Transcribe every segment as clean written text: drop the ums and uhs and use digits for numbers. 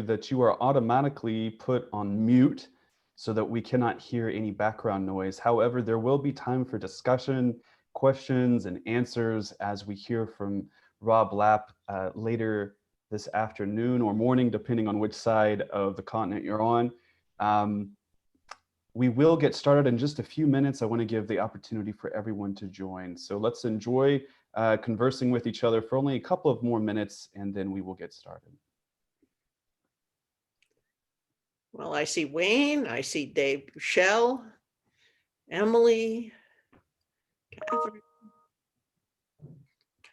that you are automatically put on mute so that we cannot hear any background noise. However, there will be time for discussion, questions, and answers as we hear from Robb Lapp later this afternoon or morning, depending on which side of the continent you're on. We will get started in just a few minutes. I want to give the opportunity for everyone to join. So let's enjoy conversing with each other for only a couple of more minutes, and then we will get started. Well, I see Wayne, I see Dave Bushell, Emily, Catherine.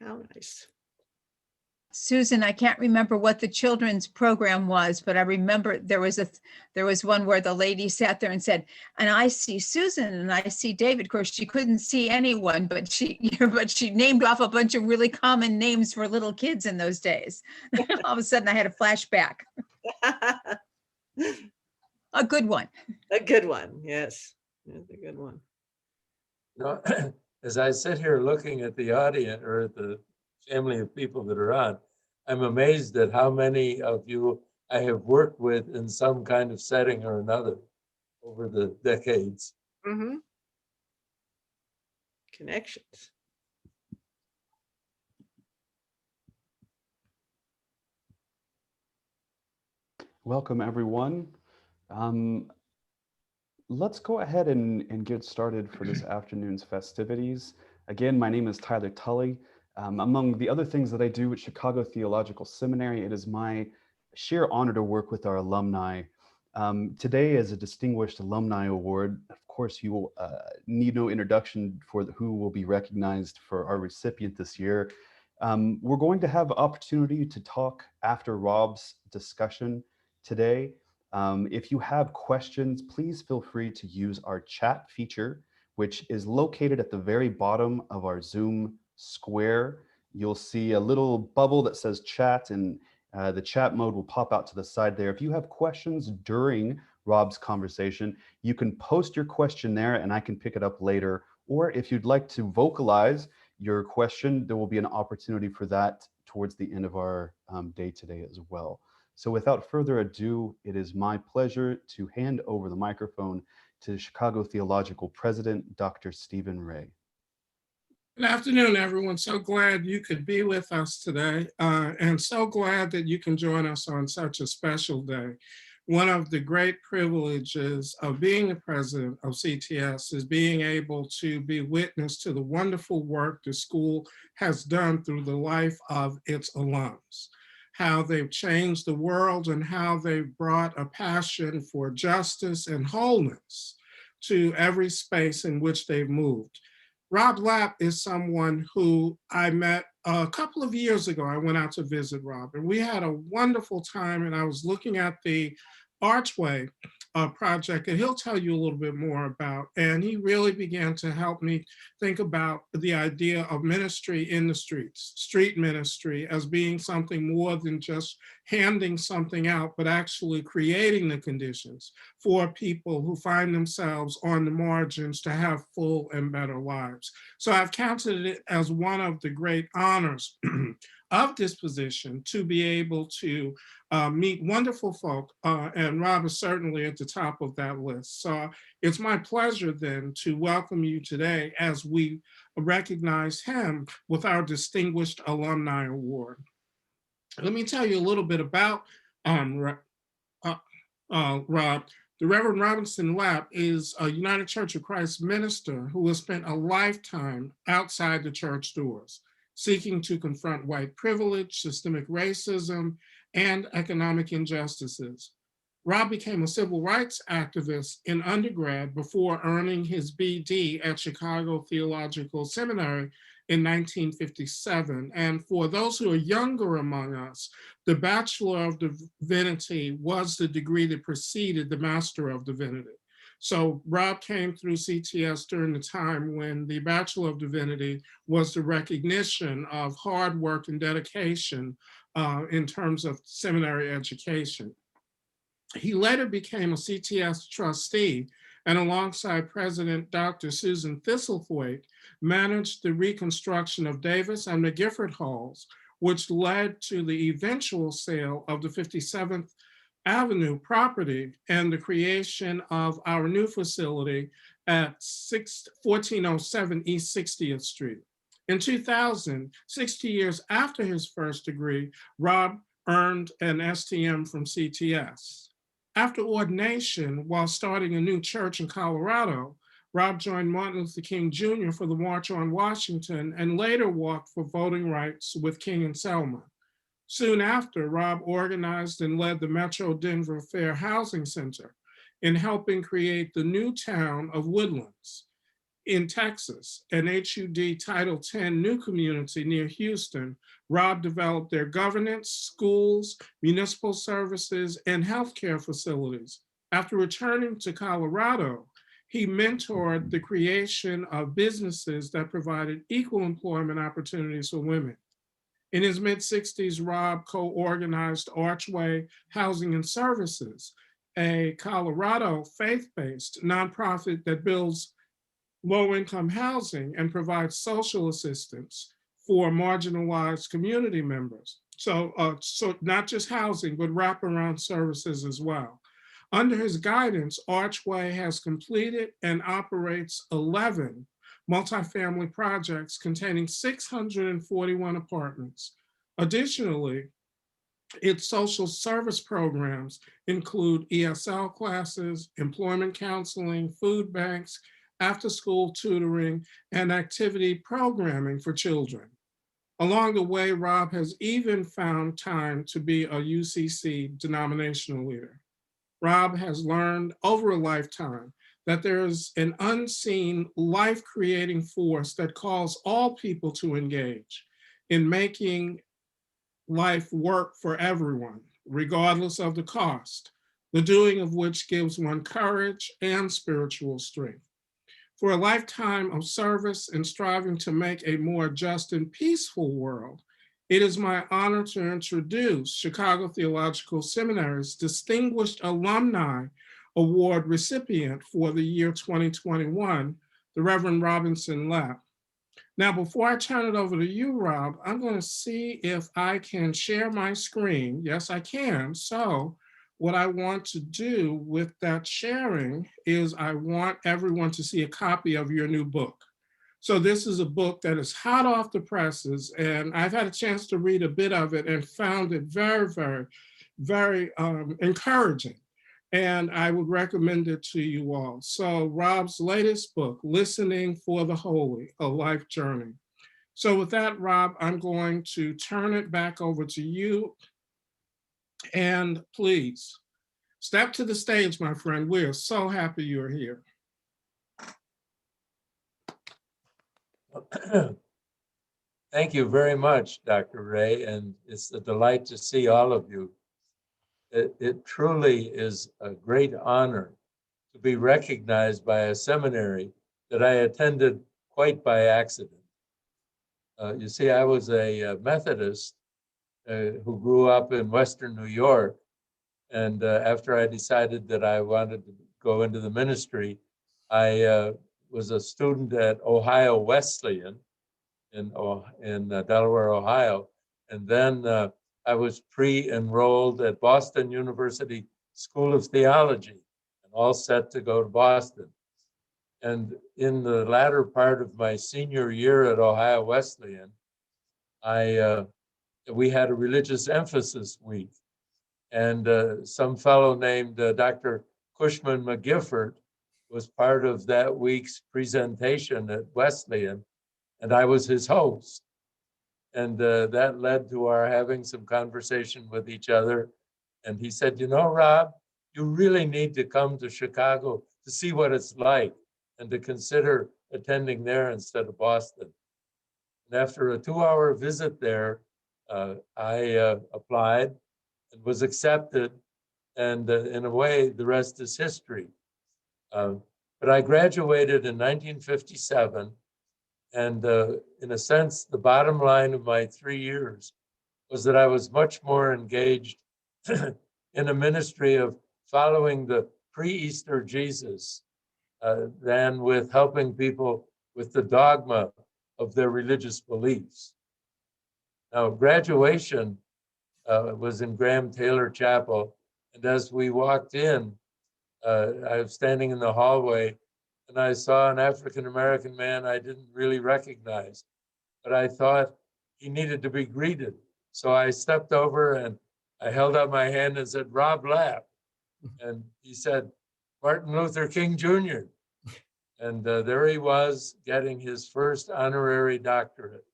How nice. Susan, I can't remember what the children's program was, but I remember there was one where the lady sat there and said, and I see Susan and I see David. Of course, she couldn't see anyone, but she named off a bunch of really common names for little kids in those days. All of a sudden I had a flashback. A good one. A good one, yes. That's a good one. You know, as I sit here looking at the audience or at the family of people that are on, I'm amazed at how many of you I have worked with in some kind of setting or another over the decades. Mm-hmm. Connections. Welcome, everyone. Let's go ahead and get started for this afternoon's festivities. Again, my name is Tyler Tully. Among the other things that I do at Chicago Theological Seminary, it is my sheer honor to work with our alumni. Today is a distinguished alumni award. Of course, you will need no introduction for who will be recognized for our recipient this year. We're going to have opportunity to talk after Robb's discussion today. If you have questions, please feel free to use our chat feature, which is located at the very bottom of our Zoom square. You'll see a little bubble that says chat, and the chat mode will pop out to the side there. If you have questions during Robb's conversation, you can post your question there and I can pick it up later. Or if you'd like to vocalize your question, there will be an opportunity for that towards the end of our day today as well. So without further ado, it is my pleasure to hand over the microphone to Chicago Theological President, Dr. Stephen Ray. Good afternoon, everyone. So glad you could be with us today, and so glad that you can join us on such a special day. One of the great privileges of being the president of CTS is being able to be witness to the wonderful work the school has done through the life of its alums, how they've changed the world and how they've brought a passion for justice and wholeness to every space in which they've moved. Robb Lapp is someone who I met a couple of years ago. I went out to visit Robb and we had a wonderful time, and I was looking at the Archway project that he'll tell you a little bit more about. And he really began to help me think about the idea of ministry in the streets, street ministry, as being something more than just handing something out, but actually creating the conditions for people who find themselves on the margins to have full and better lives. So I've counted it as one of the great honors of this position to be able to meet wonderful folk, and Robb is certainly at the top of that list. So it's my pleasure then to welcome you today as we recognize him with our Distinguished Alumni Award. Let me tell you a little bit about Robb. The Reverend Robinson Lapp is a United Church of Christ minister who has spent a lifetime outside the church doors, seeking to confront white privilege, systemic racism, and economic injustices. Robb became a civil rights activist in undergrad before earning his BD at Chicago Theological Seminary in 1957. And for those who are younger among us, the Bachelor of Divinity was the degree that preceded the Master of Divinity. So Robb came through CTS during the time when the Bachelor of Divinity was the recognition of hard work and dedication in terms of seminary education. He later became a CTS trustee, and alongside President Dr. Susan Thistlethwaite, managed the reconstruction of Davis and McGifford Halls, which led to the eventual sale of the 57th Avenue property and the creation of our new facility at 1407 East 60th Street. In 2000, 60 years after his first degree, Robb earned an STM from CTS. After ordination, while starting a new church in Colorado, Robb joined Martin Luther King Jr. for the March on Washington and later walked for voting rights with King and Selma. Soon after, Robb organized and led the Metro Denver Fair Housing Center in helping create the new Town of Woodlands in Texas, an HUD Title 10 new community near Houston. Robb developed their governance, schools, municipal services, and healthcare facilities. After returning to Colorado, he mentored the creation of businesses that provided equal employment opportunities for women. In his mid-60s, Robb co-organized Archway Housing and Services, a Colorado faith-based nonprofit that builds low-income housing and provides social assistance for marginalized community members. So not just housing, but wraparound services as well. Under his guidance, Archway has completed and operates 11 multifamily projects containing 641 apartments. Additionally, its social service programs include ESL classes, employment counseling, food banks, after-school tutoring, and activity programming for children. Along the way, Robb has even found time to be a UCC denominational leader. Robb has learned over a lifetime that there is an unseen life-creating force that calls all people to engage in making life work for everyone, regardless of the cost, the doing of which gives one courage and spiritual strength. For a lifetime of service and striving to make a more just and peaceful world, it is my honor to introduce Chicago Theological Seminary's Distinguished Alumni Award recipient for the year 2021, the Reverend Robinson Lapp. Now, before I turn it over to you, Robb, I'm going to see if I can share my screen. Yes, I can. So what I want to do with that sharing is I want everyone to see a copy of your new book. So this is a book that is hot off the presses, and I've had a chance to read a bit of it and found it very, very, very encouraging. And I would recommend it to you all. So Robb's latest book, Listening for the Holy, A Life Journey. So with that, Robb, I'm going to turn it back over to you. And please, step to the stage, my friend. We're so happy you're here. Thank you very much, Dr. Ray, and it's a delight to see all of you. It truly is a great honor to be recognized by a seminary that I attended quite by accident. You see, I was a Methodist who grew up in Western New York, and after I decided that I wanted to go into the ministry, I was a student at Ohio Wesleyan in Delaware, Ohio. And then I was pre-enrolled at Boston University School of Theology and all set to go to Boston. And in the latter part of my senior year at Ohio Wesleyan, we had a religious emphasis week. And some fellow named Dr. Cushman McGifford was part of that week's presentation at Wesleyan, and I was his host. And that led to our having some conversation with each other. And he said, you know, Robb, you really need to come to Chicago to see what it's like and to consider attending there instead of Boston. And after a 2-hour visit there, I applied and was accepted. And in a way, the rest is history. But I graduated in 1957. And in a sense, the bottom line of my 3 years was that I was much more engaged in a ministry of following the pre-Easter Jesus than with helping people with the dogma of their religious beliefs. Now, graduation was in Graham Taylor Chapel, And as we walked in, I was standing in the hallway and I saw an African-American man I didn't really recognize, but I thought he needed to be greeted. So I stepped over and I held out my hand and said, "Robb Lapp." And he said, "Martin Luther King Jr." And there he was getting his first honorary doctorate.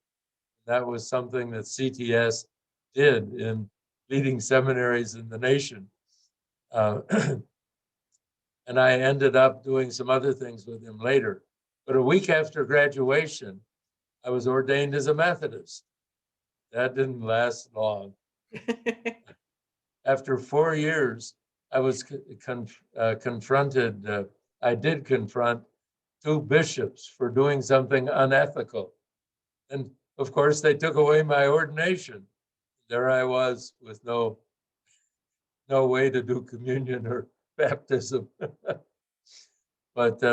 That was something that CTS did in leading seminaries in the nation. And I ended up doing some other things with him later. But a week after graduation, I was ordained as a Methodist. That didn't last long. After 4 years, I was confronted. I did confront 2 bishops for doing something unethical. And of course, they took away my ordination. There I was with no way to do communion or baptism. But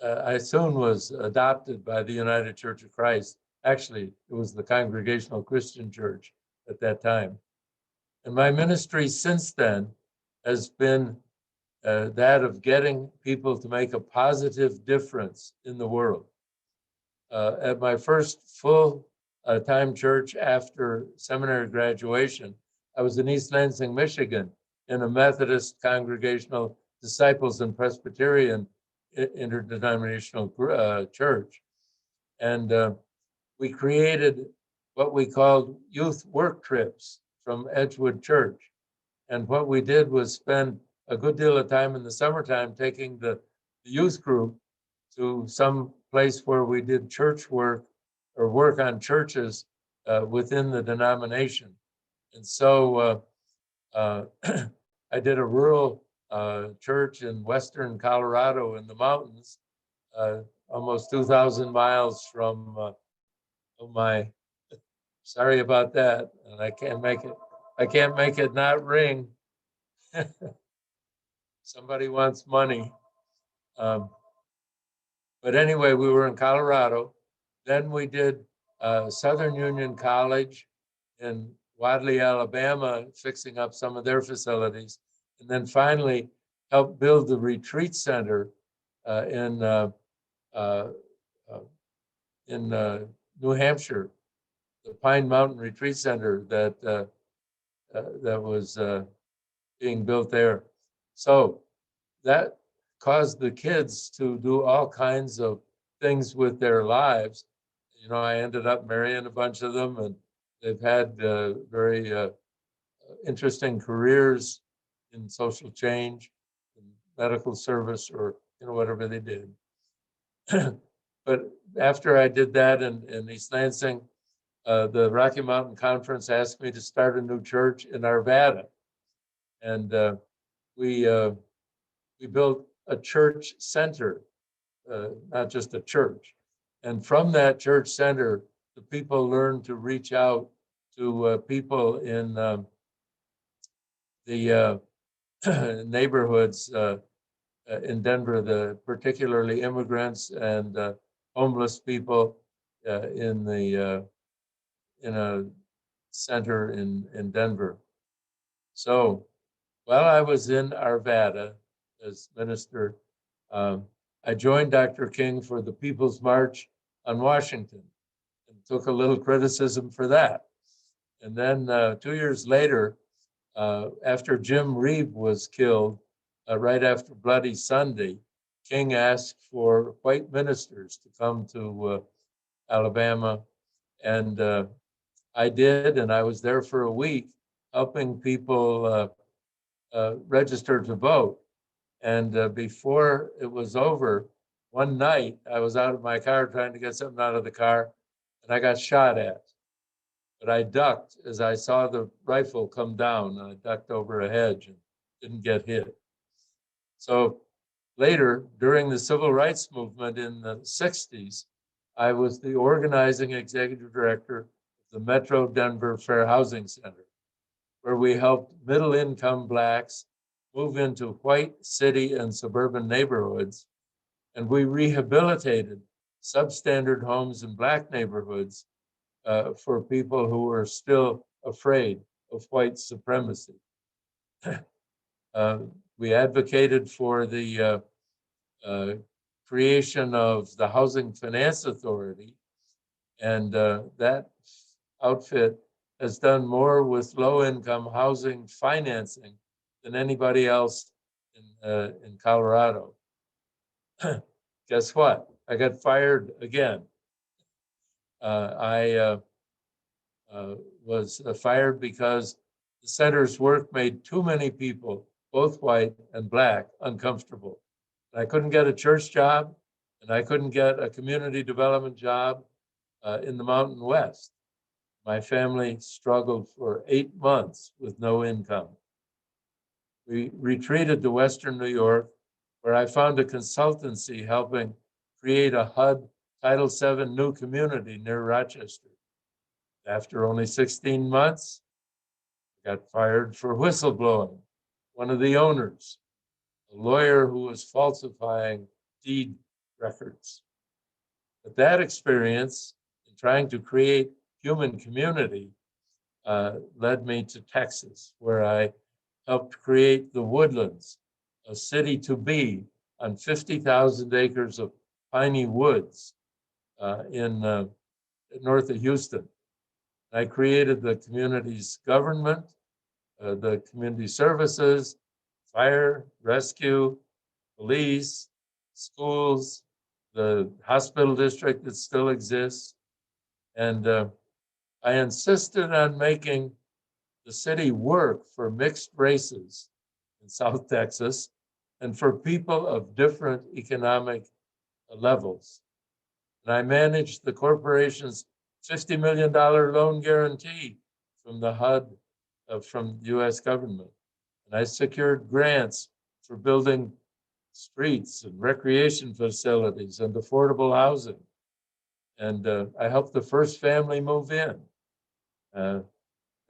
I soon was adopted by the United Church of Christ. Actually, it was the Congregational Christian Church at that time. And my ministry since then has been that of getting people to make a positive difference in the world. At my first full-time church after seminary graduation, I was in East Lansing, Michigan, in a Methodist Congregational Disciples and Presbyterian interdenominational church. And we created what we called youth work trips from Edgewood Church. And what we did was spend a good deal of time in the summertime taking the youth group to some place where we did church work or work on churches within the denomination. And so I did a rural church in western Colorado in the mountains, almost 2,000 miles from sorry about that. And I can't make it not ring. Somebody wants money. But anyway, we were in Colorado. Then we did Southern Union College in Wadley, Alabama, fixing up some of their facilities. And then finally helped build the retreat center in New Hampshire, the Pine Mountain Retreat Center that was being built there. So that caused the kids to do all kinds of things with their lives. You know, I ended up marrying a bunch of them, and they've had very interesting careers in social change, in medical service, or whatever they did. But after I did that in East Lansing, the Rocky Mountain Conference asked me to start a new church in Arvada, and we built a church center, not just a church. And from that church center, the people learned to reach out to people in the neighborhoods in Denver, particularly immigrants and homeless people in a center in Denver. So while I was in Arvada as minister, I joined Dr. King for the People's March on Washington and took a little criticism for that. And then 2 years later, after Jim Reeb was killed, right after Bloody Sunday, King asked for white ministers to come to Alabama. And I did, and I was there for a week helping people register to vote. And before it was over, one night I was out of my car trying to get something out of the car, and I got shot at. But I ducked as I saw the rifle come down. I ducked over a hedge and didn't get hit. So later, during the civil rights movement in the 60s, I was the organizing executive director of the Metro Denver Fair Housing Center, where we helped middle-income Blacks move into white city and suburban neighborhoods, and we rehabilitated substandard homes in Black neighborhoods for people who were still afraid of white supremacy. We advocated for the creation of the Housing Finance Authority, and that outfit has done more with low-income housing financing than anybody else in Colorado. Guess what? I got fired again. I was fired because the center's work made too many people, both white and black, uncomfortable. I couldn't get a church job, and I couldn't get a community development job in the Mountain West. My family struggled for 8 months with no income. We retreated to Western New York, where I found a consultancy helping create a HUD Title VII new community near Rochester. After only 16 months, I got fired for whistleblowing. One of the owners, a lawyer who was falsifying deed records. But that experience in trying to create human community led me to Texas, where I helped create the Woodlands, a city to be on 50,000 acres of piney woods in north of Houston. I created the community's government, the community services, fire, rescue, police, schools, the hospital district that still exists. And I insisted on making the city work for mixed races in South Texas and for people of different economic levels. And I managed the corporation's $50 million loan guarantee from the HUD, from the US government. And I secured grants for building streets and recreation facilities and affordable housing. And I helped the first family move in.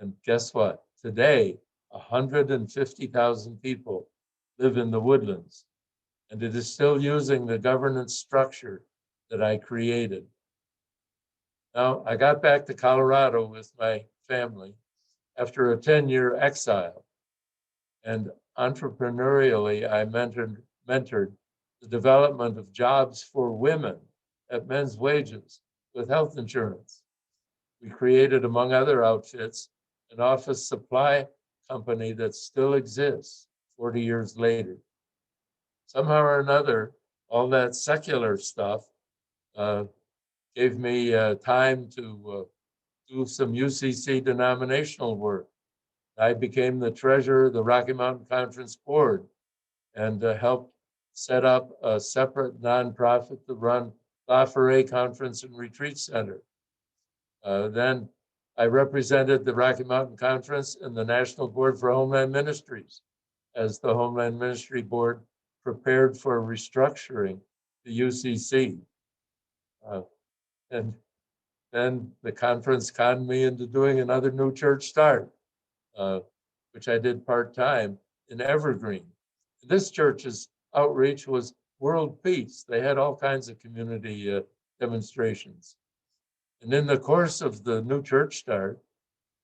And guess what? Today, 150,000 people live in the Woodlands, and it is still using the governance structure that I created. Now, I got back to Colorado with my family after a 10-year exile, and entrepreneurially, I mentored the development of jobs for women at men's wages with health insurance. We created, among other outfits, an office supply company that still exists 40 years later. Somehow or another, all that secular stuff gave me time to do some UCC denominational work. I became the treasurer of the Rocky Mountain Conference Board and helped set up a separate nonprofit to run La Foret Conference and Retreat Center. Then I represented the Rocky Mountain Conference and the National Board for Homeland Ministries as the Homeland Ministry Board prepared for restructuring the UCC. And then the conference conned me into doing another new church start, which I did part-time in Evergreen. This church's outreach was world peace. They had all kinds of community demonstrations. And in the course of the new church start,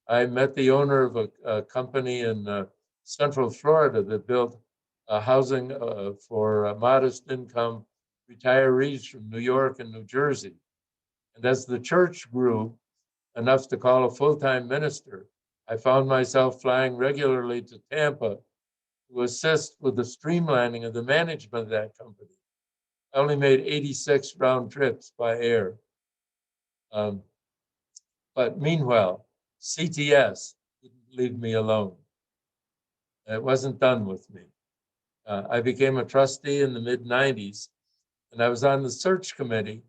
I met the owner of a company in Central Florida that built housing for modest income retirees from New York and New Jersey. And as the church grew enough to call a full-time minister, I found myself flying regularly to Tampa to assist with the streamlining of the management of that company. I only made 86 round trips by air. But meanwhile, CTS didn't leave me alone. It wasn't done with me. I became a trustee in the mid-90s, and I was on the search committee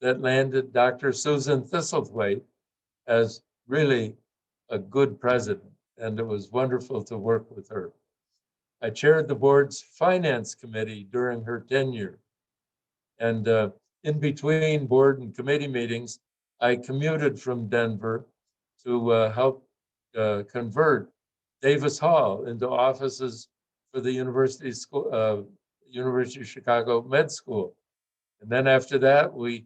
that landed Dr. Susan Thistlethwaite as really a good president, and it was wonderful to work with her. I chaired the board's finance committee during her tenure, and in between board and committee meetings, I commuted from Denver to help convert Davis Hall into offices for the University of Chicago Med School. And then after that, we,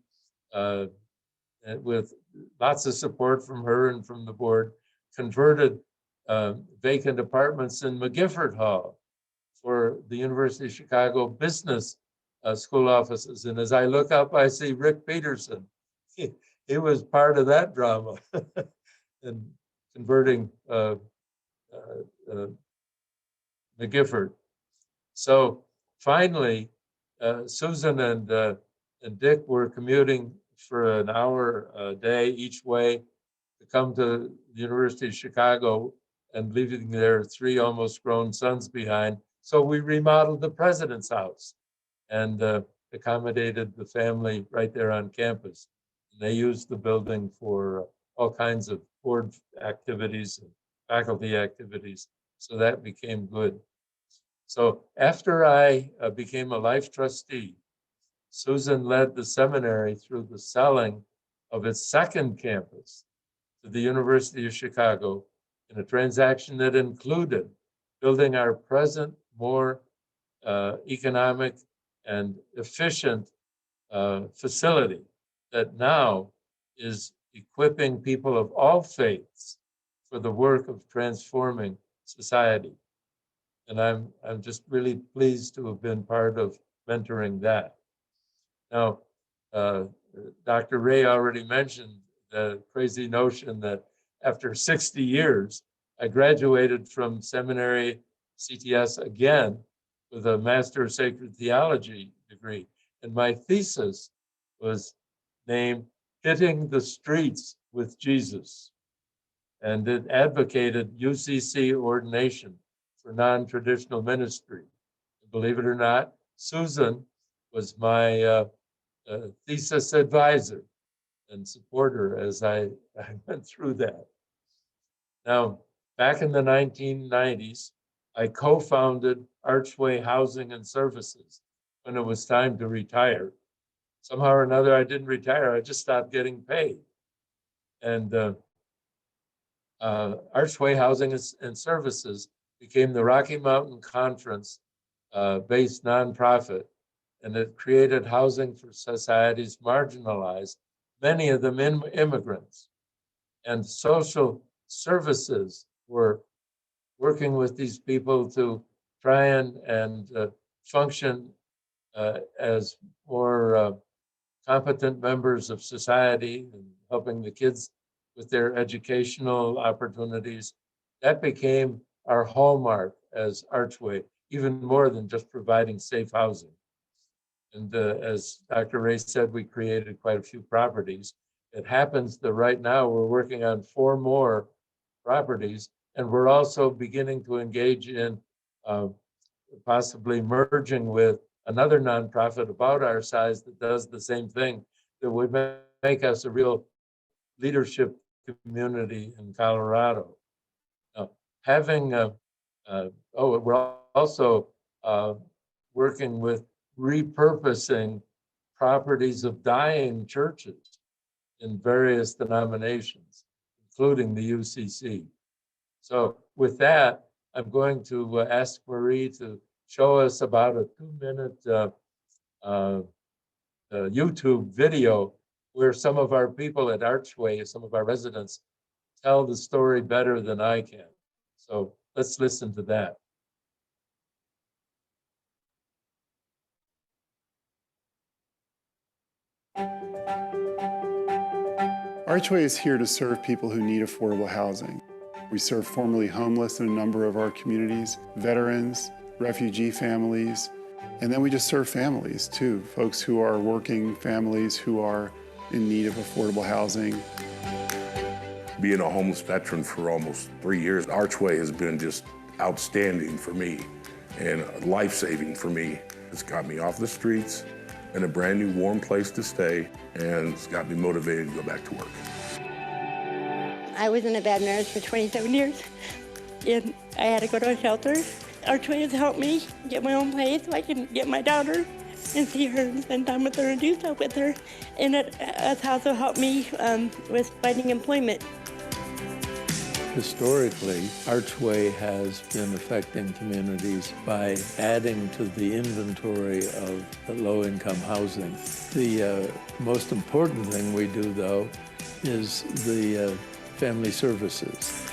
with lots of support from her and from the board, converted vacant apartments in McGifford Hall for the University of Chicago Business School offices. And as I look up, I see Rick Peterson. He was part of that drama in converting McGifford. So finally, Susan and Dick were commuting for an hour a day each way to come to the University of Chicago and leaving their 3 almost grown sons behind. So we remodeled the president's house and accommodated the family right there on campus. And they used the building for all kinds of board activities and faculty activities. So that became good. So after I became a life trustee, Susan led the seminary through the selling of its second campus to the University of Chicago in a transaction that included building our present, more economic and efficient facility that now is equipping people of all faiths for the work of transforming society. And I'm just really pleased to have been part of mentoring that. Now, Dr. Ray already mentioned the crazy notion that after 60 years, I graduated from seminary CTS again with a Master of Sacred Theology degree. And my thesis was named Hitting the Streets with Jesus. And it advocated UCC ordination for non-traditional ministry. Believe it or not, Susan was my thesis advisor and supporter as I went through that. Now, back in the 1990s, I co-founded Archway Housing and Services when it was time to retire. Somehow or another, I didn't retire, I just stopped getting paid. And Archway Housing and Services became the Rocky Mountain Conference based nonprofit, and it created housing for societies marginalized, many of them immigrants. And social services were working with these people to try and function as more competent members of society and helping the kids with their educational opportunities. That became our hallmark as Archway, even more than just providing safe housing. And as Dr. Ray said, we created quite a few properties. It happens that right now we're working on 4 more properties, and we're also beginning to engage in possibly merging with another nonprofit about our size that does the same thing, that would make us a real leadership community in Colorado. Having, we're also working with repurposing properties of dying churches in various denominations, including the UCC. So with that, I'm going to ask Marie to show us about a 2-minute YouTube video where some of our people at Archway, some of our residents, tell the story better than I can. So let's listen to that. Archway is here to serve people who need affordable housing. We serve formerly homeless in a number of our communities, veterans, refugee families, and then we just serve families too, folks who are working families who are in need of affordable housing. Being a homeless veteran for almost 3 years, Archway has been just outstanding for me and life-saving for me. It's got me off the streets in a brand new warm place to stay, and it's got me motivated to go back to work. I was in a bad marriage for 27 years, and I had to go to a shelter. Archway has helped me get my own place so I can get my daughter and see her and spend time with her and do stuff with her. And it has also helped me with finding employment. Historically, Archway has been affecting communities by adding to the inventory of low-income housing. The most important thing we do, though, is the family services.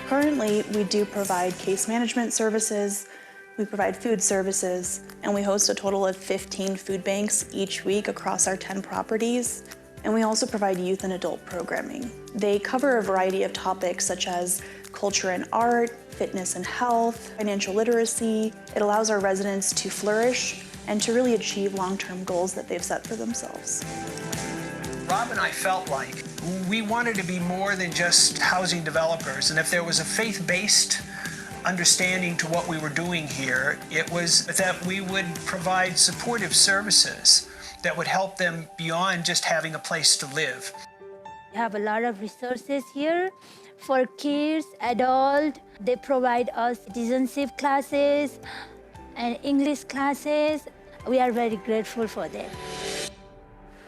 Currently, we do provide case management services, we provide food services, and we host a total of 15 food banks each week across our 10 properties. And we also provide youth and adult programming. They cover a variety of topics such as culture and art, fitness and health, financial literacy. It allows our residents to flourish and to really achieve long-term goals that they've set for themselves. Rob and I felt like we wanted to be more than just housing developers, and if there was a faith-based understanding to what we were doing here, it was that we would provide supportive services that would help them beyond just having a place to live. We have a lot of resources here for kids, adults. They provide us citizenship classes and English classes. We are very grateful for them.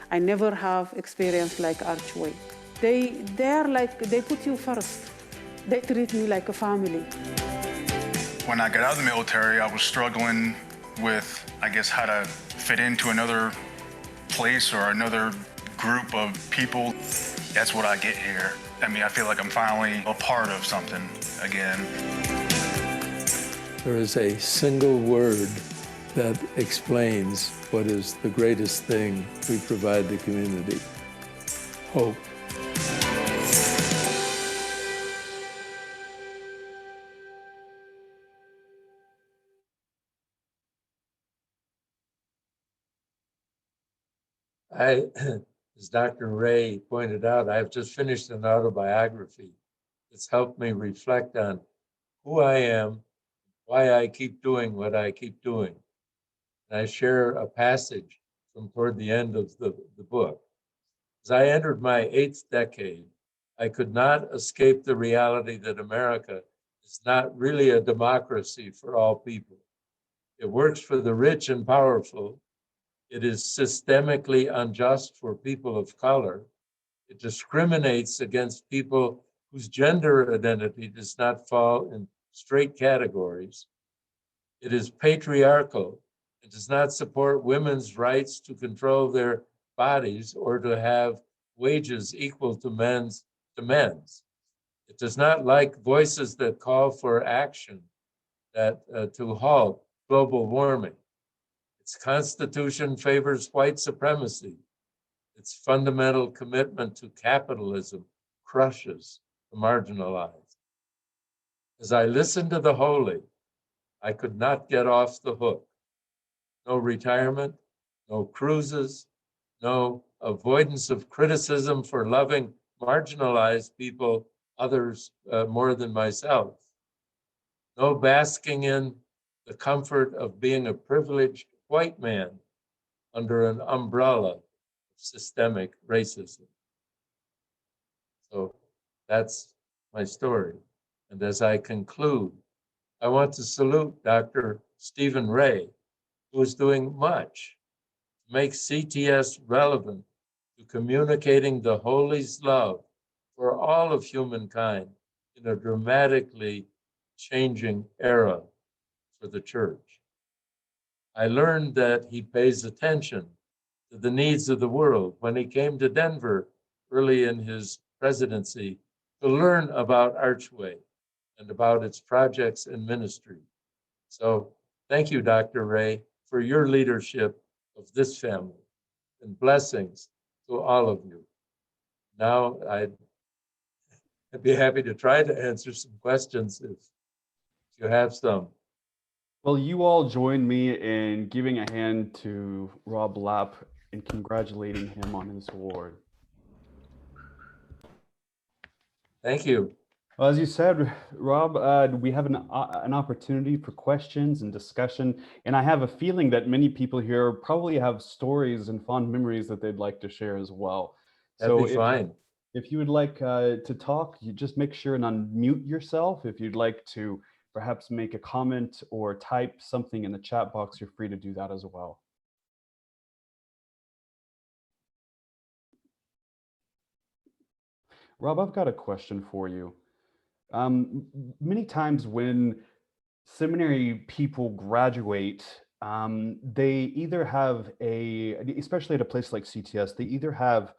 I never have experience like Archway. They put you first. They treat me like a family. When I got out of the military, I was struggling with, I guess, how to fit into another place or another group of people. That's what I get here. I mean, I feel like I'm finally a part of something again. There is a single word that explains what is the greatest thing we provide the community: hope. As Dr. Ray pointed out, I've just finished an autobiography. It's helped me reflect on who I am, why I keep doing what I keep doing. And I share a passage from toward the end of the book. As I entered my 8th decade, I could not escape the reality that America is not really a democracy for all people. It works for the rich and powerful. It is systemically unjust for people of color. It discriminates against people whose gender identity does not fall in straight categories. It is patriarchal. It does not support women's rights to control their bodies or to have wages equal to men's. It does not like voices that call for action to halt global warming. Its constitution favors white supremacy. Its fundamental commitment to capitalism crushes the marginalized. As I listened to the holy, I could not get off the hook. No retirement, no cruises, no avoidance of criticism for loving marginalized people, others more than myself. No basking in the comfort of being a privileged white man under an umbrella of systemic racism. So that's my story. And as I conclude, I want to salute Dr. Stephen Ray, who is doing much to make CTS relevant to communicating the Holy's love for all of humankind in a dramatically changing era for the church. I learned that he pays attention to the needs of the world when he came to Denver early in his presidency to learn about Archway and about its projects and ministry. So thank you, Dr. Ray, for your leadership of this family, and blessings to all of you. Now I'd be happy to try to answer some questions if you have some. Well, you all join me in giving a hand to Robb Lapp and congratulating him on his award. Thank you. Well, as you said, Robb, we have an opportunity for questions and discussion, and I have a feeling that many people here probably have stories and fond memories that they'd like to share as well. That'd be fine. If you would like to talk, you just make sure and unmute yourself. If you'd like to perhaps make a comment or type something in the chat box, you're free to do that as well. Robb, I've got a question for you. Many times when seminary people graduate, they either have especially at a place like CTS, they either have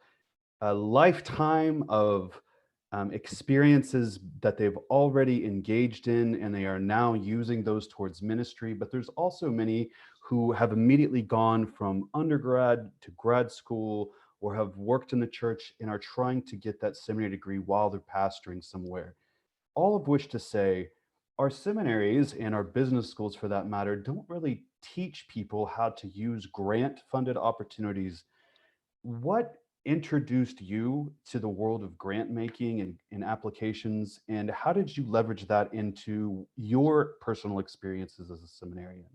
a lifetime of experiences that they've already engaged in, and they are now using those towards ministry. But there's also many who have immediately gone from undergrad to grad school or have worked in the church and are trying to get that seminary degree while they're pastoring somewhere. All of which to say, our seminaries and our business schools, for that matter, don't really teach people how to use grant-funded opportunities. What introduced you to the world of grant making and applications, and how did you leverage that into your personal experiences as a seminarian?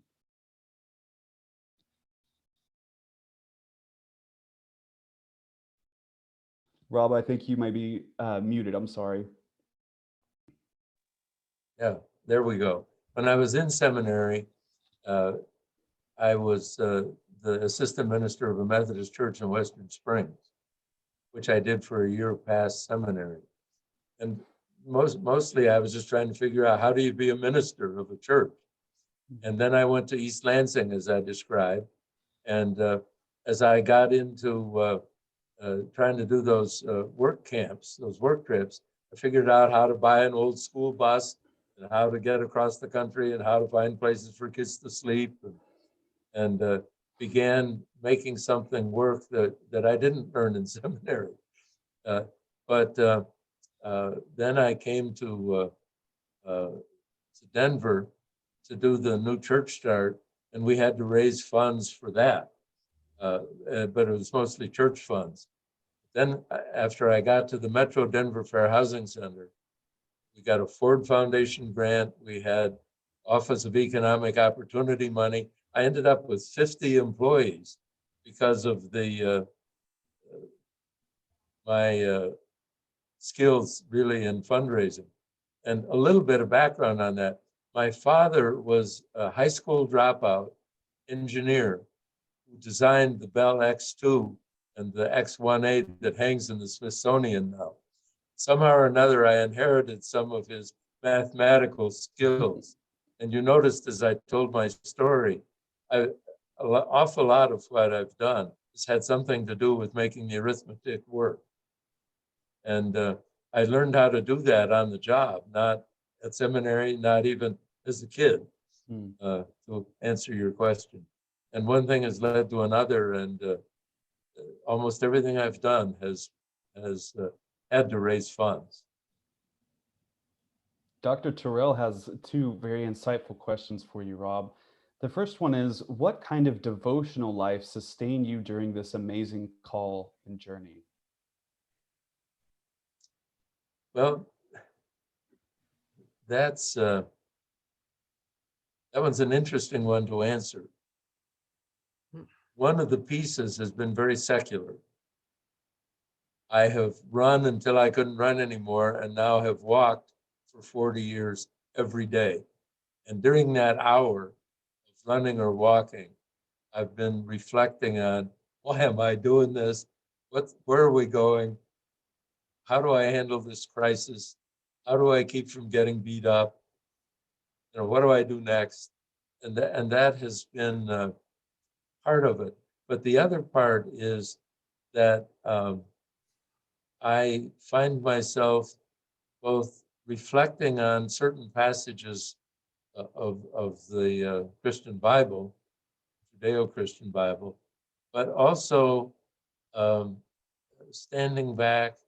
Rob, I think you might be muted. I'm sorry. Yeah, there we go. When I was in seminary, I was the assistant minister of a Methodist church in Western Springs, which I did for a year past seminary. And mostly I was just trying to figure out, how do you be a minister of a church? And then I went to East Lansing, as I described. And as I got into trying to do those work camps, those work trips, I figured out how to buy an old school bus and how to get across the country and how to find places for kids to sleep, and began making something work that I didn't learn in seminary. But then I came to Denver to do the new church start, and we had to raise funds for that. But it was mostly church funds. Then after I got to the Metro Denver Fair Housing Center, we got a Ford Foundation grant. We had Office of Economic Opportunity money. I ended up with 50 employees because of my skills really in fundraising. And a little bit of background on that. My father was a high school dropout engineer who designed the Bell X2 and the X1A that hangs in the Smithsonian now. Somehow or another, I inherited some of his mathematical skills. And you noticed as I told my story, an awful lot of what I've done has had something to do with making the arithmetic work. And I learned how to do that on the job, not at seminary, not even as a kid, to answer your question. And one thing has led to another, and almost everything I've done has had to raise funds. Dr. Terrell has two very insightful questions for you, Rob. The first one is, what kind of devotional life sustained you during this amazing call and journey? Well, that one's an interesting one to answer. One of the pieces has been very secular. I have run until I couldn't run anymore, and now have walked for 40 years every day. And during that hour of running or walking, I've been reflecting on, why am I doing this? Where are we going? How do I handle this crisis? How do I keep from getting beat up? What do I do next? And that has been part of it. But the other part is that I find myself both reflecting on certain passages of the Christian Bible, Judeo-Christian Bible, but also standing back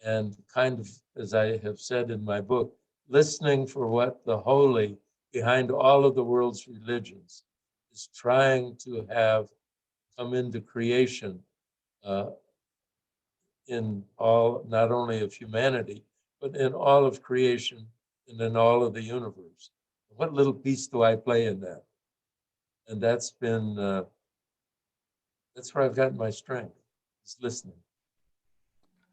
and kind of, as I have said in my book, listening for what the holy behind all of the world's religions is trying to have come into creation in all, not only of humanity, but in all of creation and in all of the universe. What little piece do I play in that? And that's been, that's where I've gotten my strength, is listening.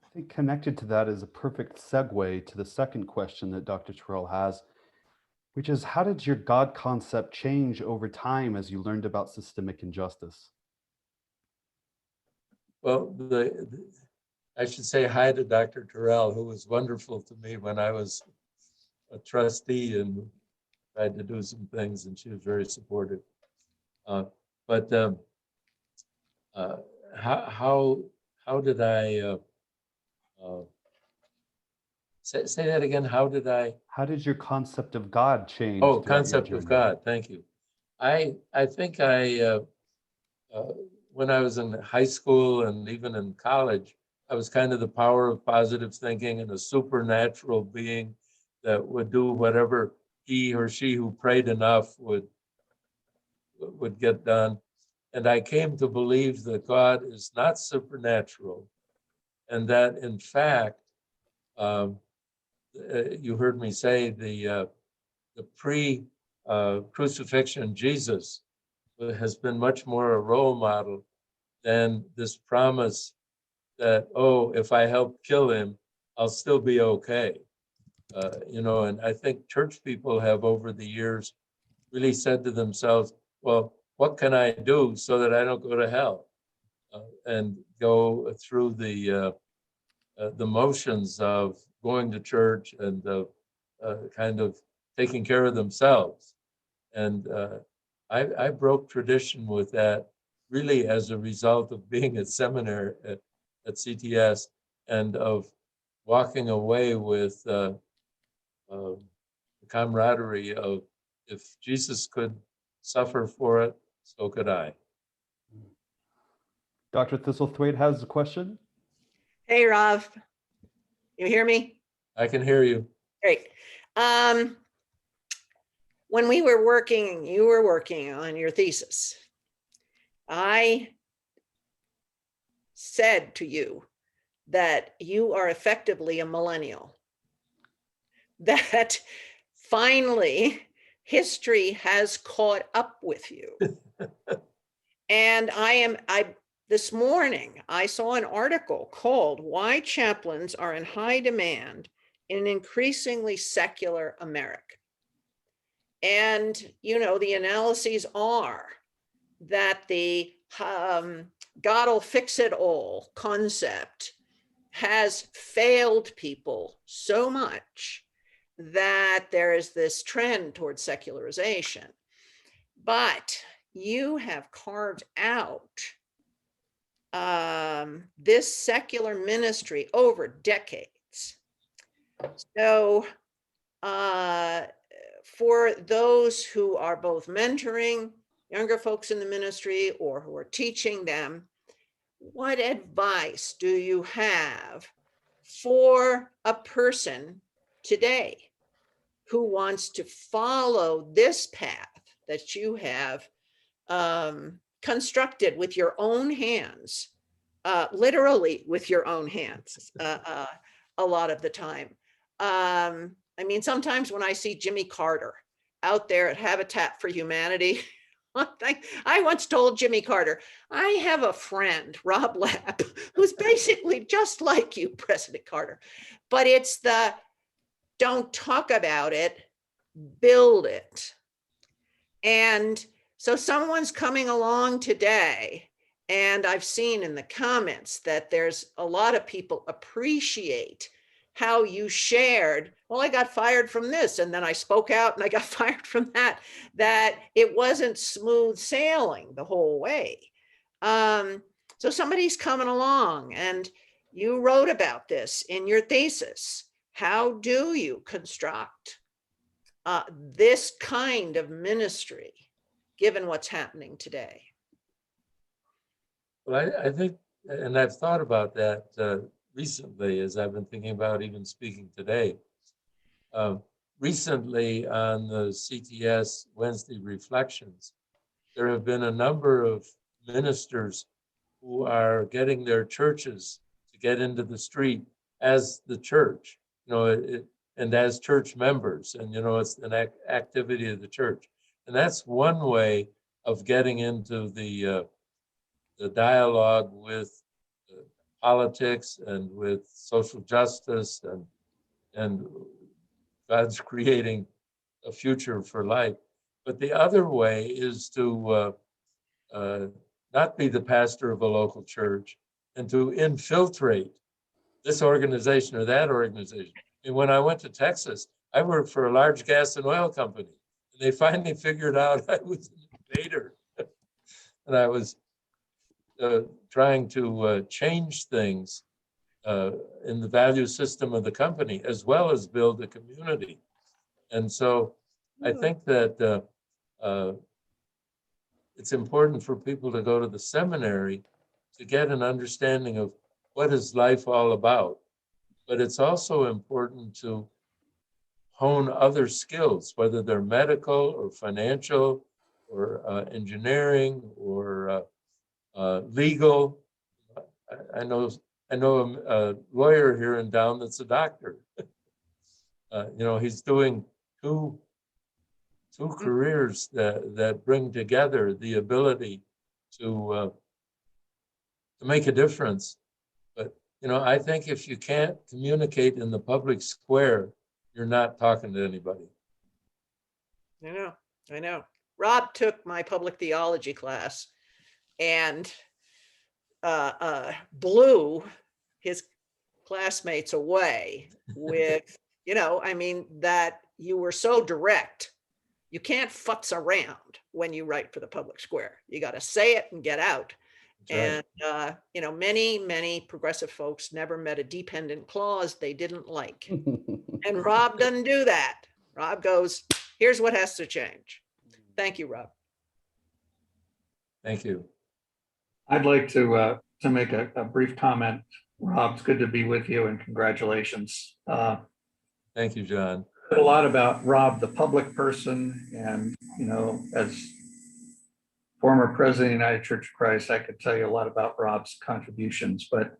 I think connected to that is a perfect segue to the second question that Dr. Terrell has, which is, how did your God concept change over time as you learned about systemic injustice? Well, I should say hi to Dr. Terrell, who was wonderful to me when I was a trustee and tried to do some things, and she was very supportive. But how did I Say that again. How did your concept of God change? Oh, throughout your concept of journey? God. Thank you. I think when I was in high school and even in college, I was kind of the power of positive thinking and a supernatural being that would do whatever he or she who prayed enough would get done. And I came to believe that God is not supernatural, and that in fact, you heard me say the pre-crucifixion Jesus has been much more a role model than this promise that, oh, if I help kill him, I'll still be okay. And I think church people have over the years really said to themselves, well, what can I do so that I don't go to hell? And go through the motions of going to church and kind of taking care of themselves. And I broke tradition with that really as a result of being at seminary at CTS and of walking away with the camaraderie of, if Jesus could suffer for it, so could I. Dr. Thistlethwaite has a question. Hey, Rob. You hear me? I can hear you. Great. When we were working, you were working on your thesis, I said to you that you are effectively a millennial, that finally history has caught up with you. And this morning, I saw an article called "Why Chaplains Are in High Demand in an Increasingly Secular America." And, the analyses are that the God'll fix it all concept has failed people so much that there is this trend towards secularization. But you have carved out this secular ministry over decades. So for those who are both mentoring younger folks in the ministry or who are teaching them, what advice do you have for a person today who wants to follow this path that you have constructed with your own hands, literally with your own hands a lot of the time? Sometimes when I see Jimmy Carter out there at Habitat for Humanity, I once told Jimmy Carter, I have a friend, Robb Lapp, who's basically just like you, President Carter. But it's the don't talk about it, build it. And so someone's coming along today, and I've seen in the comments that there's a lot of people appreciate how you shared, well, I got fired from this, and then I spoke out and I got fired from that it wasn't smooth sailing the whole way. So somebody's coming along, and you wrote about this in your thesis. How do you construct this kind of ministry, given what's happening today? Well, I think, and I've thought about that recently as I've been thinking about even speaking today. Recently on the CTS Wednesday Reflections, there have been a number of ministers who are getting their churches to get into the street as the church, and as church members, and it's an activity of the church. And that's one way of getting into the dialogue with politics and with social justice and God's creating a future for life. But the other way is to not be the pastor of a local church and to infiltrate this organization or that organization. And when I went to Texas, I worked for a large gas and oil company, and they finally figured out I was an invader. And I was trying to change things in the value system of the company, as well as build a community. And so I think that it's important for people to go to the seminary to get an understanding of what is life all about. But it's also important to hone other skills, whether they're medical or financial or engineering or legal. I know a lawyer here in Down that's a doctor. He's doing two careers that bring together the ability to make a difference. But I think if you can't communicate in the public square, you're not talking to anybody. I know. Rob took my public theology class and blew his classmates away with, that you were so direct. You can't futz around when you write for the public square. You got to say it and get out. That's right. And, many progressive folks never met a dependent clause they didn't like. And Rob doesn't do that. Rob goes, here's what has to change. Thank you, Rob. Thank you. I'd like to make a brief comment. Rob, it's good to be with you and congratulations. Thank you, John. A lot about Rob, the public person, and as former president of the United Church of Christ, I could tell you a lot about Rob's contributions, but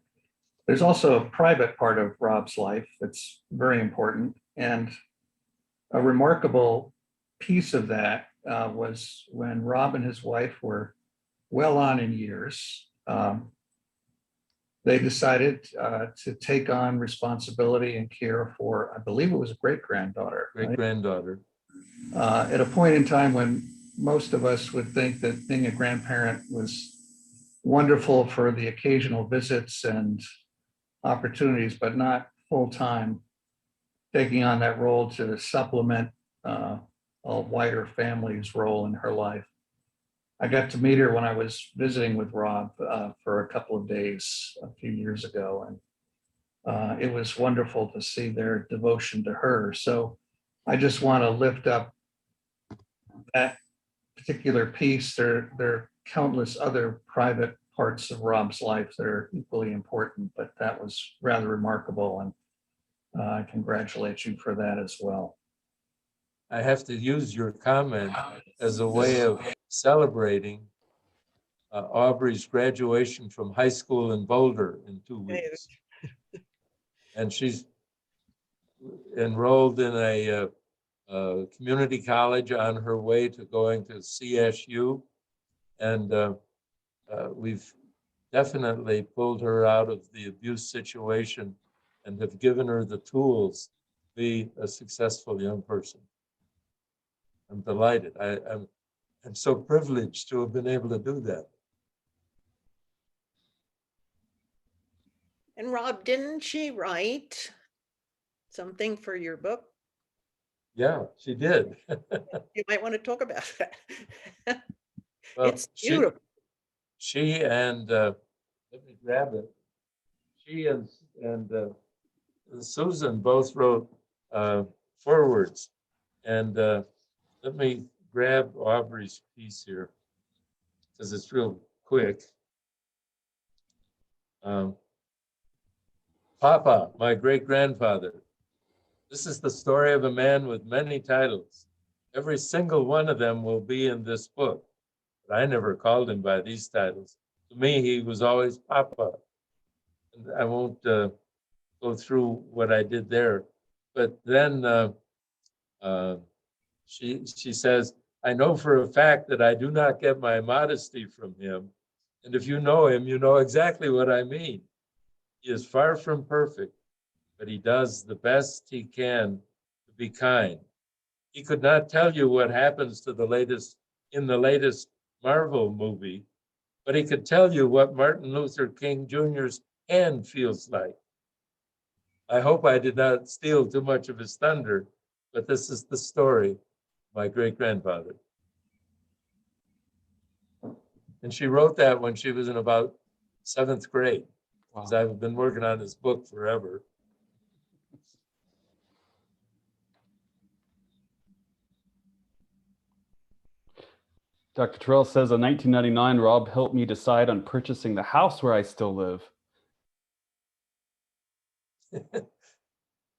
there's also a private part of Rob's life that's very important. And a remarkable piece of that was when Rob and his wife were well on in years. They decided to take on responsibility and care for, I believe it was a great-granddaughter. Great-granddaughter. At a point in time when most of us would think that being a grandparent was wonderful for the occasional visits and opportunities, but not full-time, taking on that role to supplement a wider family's role in her life. I got to meet her when I was visiting with Rob for a couple of days a few years ago, and it was wonderful to see their devotion to her. So I just want to lift up that particular piece. There are countless other private parts of Rob's life that are equally important, but that was rather remarkable, and I congratulate you for that as well. I have to use your comment as a way of celebrating Aubrey's graduation from high school in Boulder in 2 weeks. And she's enrolled in a community college on her way to going to CSU. And we've definitely pulled her out of the abuse situation and have given her the tools to be a successful young person. I'm delighted. I'm so privileged to have been able to do that. And Rob, didn't she write something for your book? Yeah, she did. You might want to talk about that. Well, it's beautiful. She and let me grab it. She and Susan both wrote forewords, and let me grab Aubrey's piece here because it's real quick. Papa, my great-grandfather. This is the story of a man with many titles. Every single one of them will be in this book. But I never called him by these titles. To me, he was always Papa. And I won't go through what I did there. But then she says, I know for a fact that I do not get my modesty from him. And if you know him, you know exactly what I mean. He is far from perfect, but he does the best he can to be kind. He could not tell you what happens to in the latest Marvel movie, but he could tell you what Martin Luther King Jr.'s hand feels like. I hope I did not steal too much of his thunder, but this is the story of my great-grandfather. And she wrote that when she was in about 7th grade. because I've been working on this book forever. Dr. Terrell says, in 1999, Robb helped me decide on purchasing the house where I still live.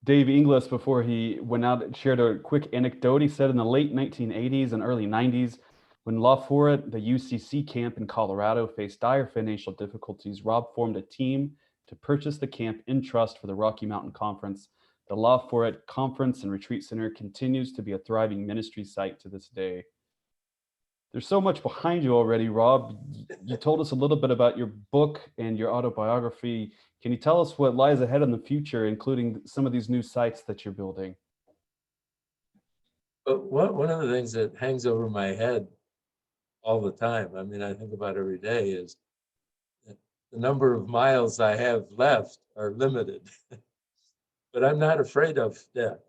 Dave Inglis, before he went out, shared a quick anecdote. He said in the late 1980s and early 90s, when Lapp, the UCC camp in Colorado, faced dire financial difficulties, Robb formed a team to purchase the camp in trust for the Rocky Mountain Conference. The Lapp Conference and Retreat Center continues to be a thriving ministry site to this day. There's so much behind you already, Robb. You told us a little bit about your book and your autobiography. Can you tell us what lies ahead in the future, including some of these new sites that you're building? But one of the things that hangs over my head all the time, I mean, I think about every day, is that the number of miles I have left are limited. But I'm not afraid of death.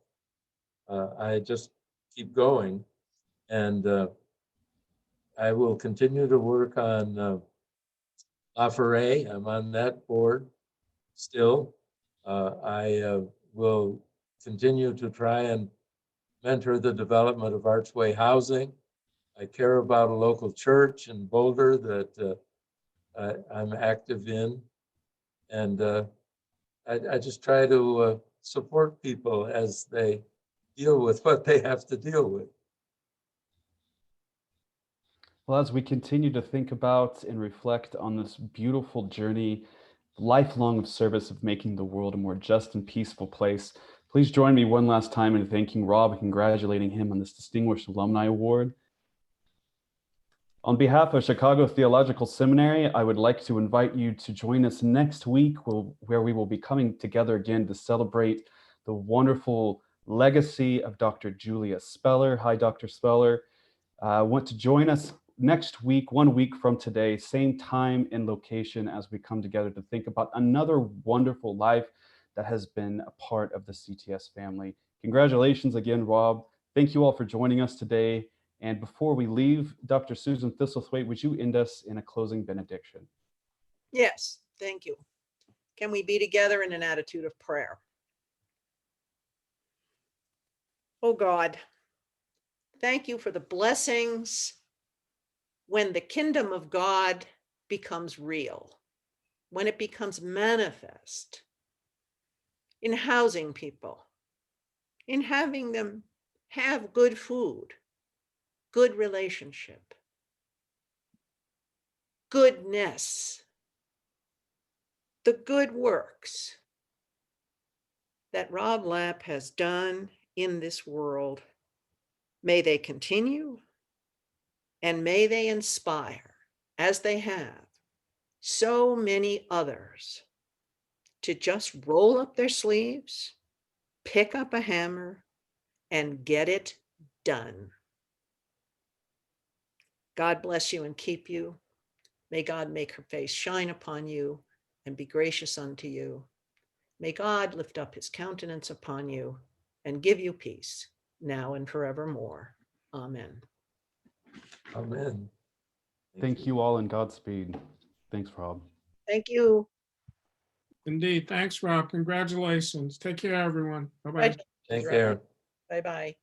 I just keep going, and I will continue to work on Lapp. I'm on that board still. I will continue to try and mentor the development of Archway Housing. I care about a local church in Boulder that I'm active in. And I just try to support people as they deal with what they have to deal with. Well, as we continue to think about and reflect on this beautiful journey, lifelong of service of making the world a more just and peaceful place, please join me one last time in thanking Robb and congratulating him on this Distinguished Alumni Award. On behalf of Chicago Theological Seminary, I would like to invite you to join us next week where we will be coming together again to celebrate the wonderful legacy of Dr. Julia Speller. Hi, Dr. Speller. Want to join us next week, 1 week from today, same time and location, as we come together to think about another wonderful life that has been a part of the CTS family. Congratulations again, Robb. Thank you all for joining us today. And before we leave, Dr. Susan Thistlethwaite, would you end us in a closing benediction? Yes, thank you. Can we be together in an attitude of prayer? Oh God, thank you for the blessings when the kingdom of God becomes real, when it becomes manifest in housing people, in having them have good food, good relationship, goodness, the good works that Robb Lapp has done in this world. May they continue, and may they inspire, as they have, so many others to just roll up their sleeves, pick up a hammer, and get it done. God bless you and keep you. May God make her face shine upon you and be gracious unto you. May God lift up his countenance upon you and give you peace now and forevermore. Amen. Amen. Thank you all and Godspeed. Thanks, Robb. Thank you. Indeed. Thanks, Robb. Congratulations. Take care, everyone. Bye-bye. Take care. Bye-bye.